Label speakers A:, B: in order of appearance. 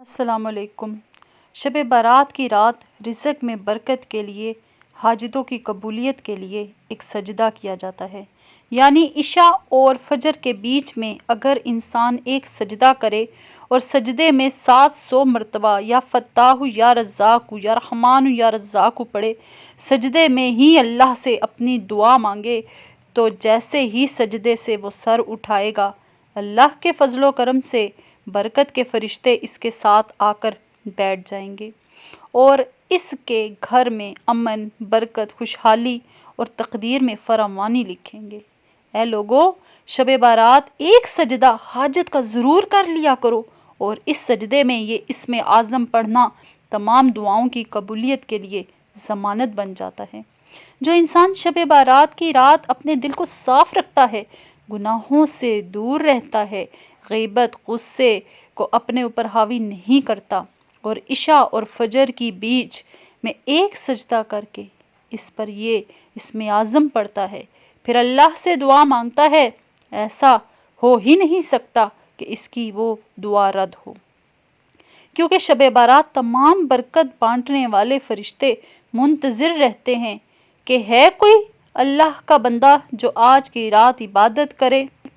A: السلام علیکم۔ شب برات کی رات رزق میں برکت کے لیے، حاجتوں کی قبولیت کے لیے ایک سجدہ کیا جاتا ہے، یعنی عشاء اور فجر کے بیچ میں اگر انسان ایک سجدہ کرے اور سجدے میں 700 مرتبہ یا فتاح یا رزاق یا رحمان یا رزاق پڑھے، سجدے میں ہی اللہ سے اپنی دعا مانگے، تو جیسے ہی سجدے سے وہ سر اٹھائے گا، اللہ کے فضل و کرم سے برکت کے فرشتے اس کے ساتھ آ کر بیٹھ جائیں گے اور اس کے گھر میں امن، برکت، خوشحالی اور تقدیر میں فراوانی لکھیں گے۔ اے لوگو، شب برات ایک سجدہ حاجت کا ضرور کر لیا کرو، اور اس سجدے میں یہ اسم اعظم پڑھنا تمام دعاؤں کی قبولیت کے لیے ضمانت بن جاتا ہے۔ جو انسان شب برات کی رات اپنے دل کو صاف رکھتا ہے، گناہوں سے دور رہتا ہے، غیبت، غصے کو اپنے اوپر حاوی نہیں کرتا، اور عشاء اور فجر کی بیچ میں ایک سجدہ کر کے اس پر یہ اسم اعظم پڑھتا ہے، پھر اللہ سے دعا مانگتا ہے، ایسا ہو ہی نہیں سکتا کہ اس کی وہ دعا رد ہو، کیونکہ شب برات تمام برکت بانٹنے والے فرشتے منتظر رہتے ہیں کہ ہے کوئی اللہ کا بندہ جو آج کی رات عبادت کرے۔